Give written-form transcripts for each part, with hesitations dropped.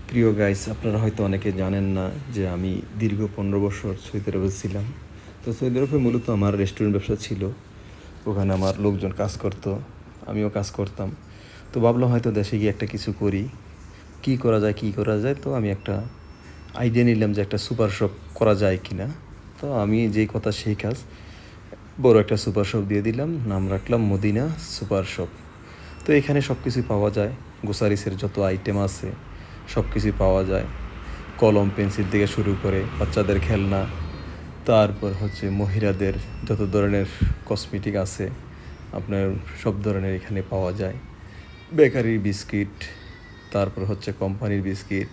প্রিয় গাইস, আপনারা হয়তো অনেকে জানেন না যে আমি দীর্ঘ 15 বছর সৌদি আরবে ছিলাম। তো সৌদি আরবে মূলত আমার রেস্টুরেন্ট ব্যবসা ছিল। ওখানে আমার লোকজন কাজ করতো, আমিও কাজ করতাম। তো ভাবলাম হয়তো দেশে গিয়ে একটা কিছু করি। কী করা যায়, তো আমি একটা আইডিয়া নিলাম যে একটা সুপার শপ করা যায় কি না। তো আমি যেই কথা সেই কাজ, বড় একটা সুপার শপ দিয়ে দিলাম, নাম রাখলাম মদিনা সুপার শপ। তো এখানে সব কিছুই পাওয়া যায়, গ্রোসারিসের যত আইটেম আছে সব কিছুই পাওয়া যায়। কলম পেন্সিল থেকে শুরু করে বাচ্চাদের খেলনা, তারপর হচ্ছে মহিলাদের যত ধরনের কসমেটিক আছে আপনার সব ধরনের এখানে পাওয়া যায়। বেকারির বিস্কিট, তারপর হচ্ছে কোম্পানির বিস্কিট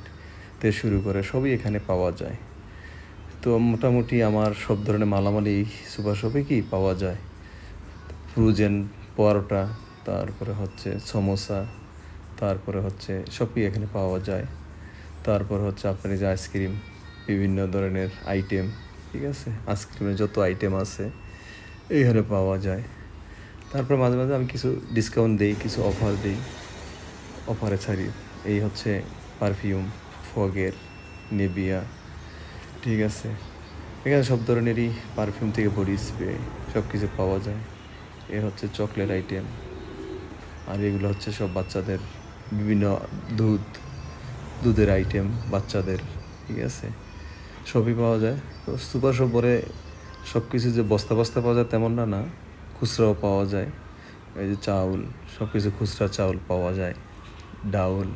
থেকে শুরু করে সবই এখানে পাওয়া যায়। তো মোটামুটি আমার সব ধরনের মালামাল এই সুপার শপে কি পাওয়া যায়। ফ্রোজেন পরোটা, তারপরে হচ্ছে সমোসা, তারপরে হচ্ছে সবই এখানে পাওয়া যায়। তারপর হচ্ছে আপনার এই যে আইসক্রিম, বিভিন্ন ধরনের আইটেম, ঠিক আছে, আইসক্রিমের যত আইটেম আছে এইখানে পাওয়া যায়। তারপর মাঝে মাঝে আমি কিছু ডিসকাউন্ট দিই, কিছু অফার দিই, অফারে ছাড়ি। এই হচ্ছে পারফিউম, ফগের, নেভিয়া, ঠিক আছে। এখানে সব ধরনেরই পারফিউম থেকে বডি স্প্রে সব কিছু পাওয়া যায়। এ হচ্ছে চকলেট আইটেম, আর এগুলো হচ্ছে সব বাচ্চাদের বিভিন্ন দুধ, দুধের আইটেম বাচ্চাদের, ঠিক আছে, সবই পাওয়া যায়। তো সুপার শপ পরে সব কিছু যে বস্তা বস্তা পাওয়া যায় তেমন না, না, খুচরাও পাওয়া যায়। এই যে চাউল, সব কিছু খুচরা চাউল পাওয়া যায়, ডাউল,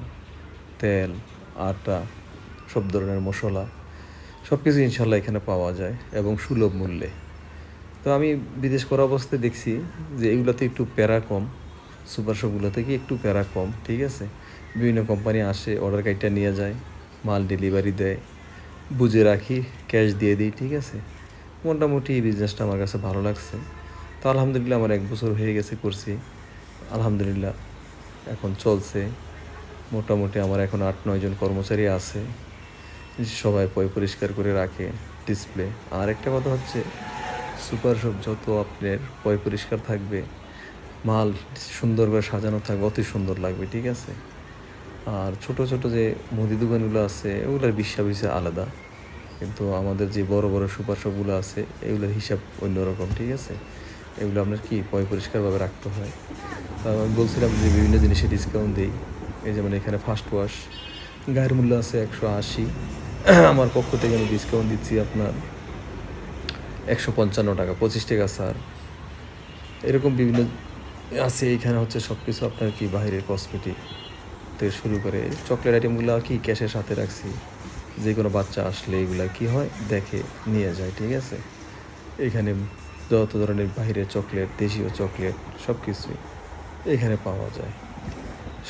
তেল, আটা, সব ধরনের মশলা, সব কিছু ইনশাল্লাহ এখানে পাওয়া যায় এবং সুলভ মূল্যে। তো আমি বিদেশ করা অবস্থায় দেখছি যে এগুলোতে একটু প্যারা কম, সুপার শপগুলোতে কি একটু প্যারা কম, ঠিক আছে। বিভিন্ন কোম্পানি আসে, অর্ডার কাইটটা নিয়ে যায়, মাল ডেলিভারি দেয়, বুঝে রাখি, ক্যাশ দিয়ে দিই, ঠিক আছে। মোটামুটি এই বিজনেসটা আমার কাছে ভালো লাগছে। তো আলহামদুলিল্লাহ আমার 1 বছর হয়ে গেছে করছি, আলহামদুলিল্লাহ এখন চলছে। মোটামুটি আমার এখন 8-9 জন কর্মচারী আছে, সবাই পরিষ্কার করে রাখে ডিসপ্লে। আর একটা কথা হচ্ছে সুপার শপ যত আপনার পরিষ্কার থাকবে, মাল সুন্দর করে সাজানো থাকবে, অতি সুন্দর লাগবে, ঠিক আছে। আর ছোট ছোট যে মুদি দোকানগুলো আছে ওগুলোর বিষয় আলাদা, কিন্তু আমাদের যে বড় বড় সুপার শপগুলো আছে এগুলোর হিসাব অন্যরকম, ঠিক আছে। এগুলো আপনার কি পরিষ্কারভাবে রাখতে হয়। আমি বলছিলাম যে বিভিন্ন জিনিসে ডিসকাউন্ট দিই। এই যেমন এখানে ফার্স্ট ওয়াশ গায়ের মূল্য আছে 180, আমার পক্ষ থেকে আমি ডিসকাউন্ট দিচ্ছি আপনার 155 টাকা, 25 টাকা স্যার। এরকম বিভিন্ন আছে এইখানে হচ্ছে সব কিছু আপনার কি বাইরের কসমেটিক থেকে শুরু করে চকলেট আইটেমগুলো আর কি ক্যাশের সাথে রাখছি। যে কোনো বাচ্চা আসলে এগুলা কি হয় দেখে নিয়ে যায়, ঠিক আছে। এখানে যত ধরনের বাইরের চকলেট, দেশীয় চকলেট, সব কিছুই এখানে পাওয়া যায়।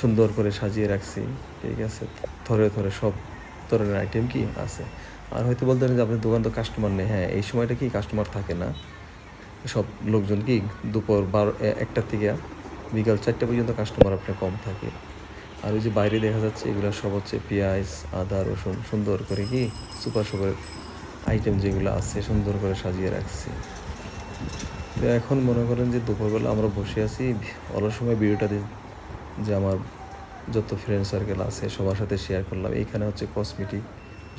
সুন্দর করে সাজিয়ে রাখছি, ঠিক আছে। থরে থরে সব ধরনের আইটেম কি আছে। আর হয়তো বলতে পারেন যে আপনার দোকান তো কাস্টমার নেই। হ্যাঁ, এই সময়টা কি কাস্টমার থাকে না, সব লোকজন কি দুপুর 1টা থেকে বিকাল 4টা পর্যন্ত কাস্টমার আপনার কম থাকে। আর ওই যে বাইরে দেখা যাচ্ছে এগুলো সব হচ্ছে পেঁয়াজ, আদা, রসুন সুন্দর করে কি সুপার শপের আইটেম যেগুলো আছে সুন্দর করে সাজিয়ে রাখছি। তো এখন মনে করেন যে দুপুরবেলা আমরা বসে আছি, অলস সময় ভিডিওটা যে আমার যত ফ্রেন্ড সার্কেল আছে সবার সাথে শেয়ার করলাম। এইখানে হচ্ছে কসমেটিক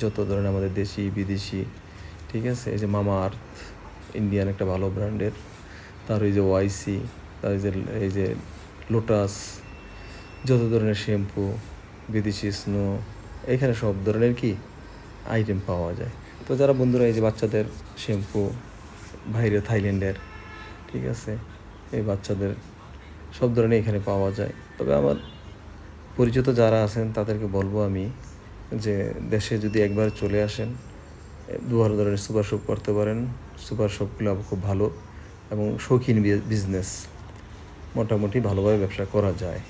যত ধরনের আমাদের দেশি বিদেশি, ঠিক আছে। এই যে মামা আর্থ, ইন্ডিয়ান একটা ভালো ব্র্যান্ডের, তার ওই যে ওয়াইসি, তার এই যে লোটাস, যত ধরনের শ্যাম্পু, বিদেশি স্নো, এখানে সব ধরনের কি আইটেম পাওয়া যায়। তো যারা বন্ধুরা এই যে বাচ্চাদের শ্যাম্পু বাইরে থাইল্যান্ডের, ঠিক আছে, এই বাচ্চাদের সব ধরনের এখানে পাওয়া যায়। তবে আমার পরিচিত যারা আছেন তাদেরকে বলবো আমি যে দেশে যদি একবার চলে আসেন, দু ধরনের সুপার শপ করতে পারেন। সুপার শপগুলো খুব ভালো এবং শৌখিন বিজনেস, মোটামুটি ভালোভাবে ব্যবসা করা যায়।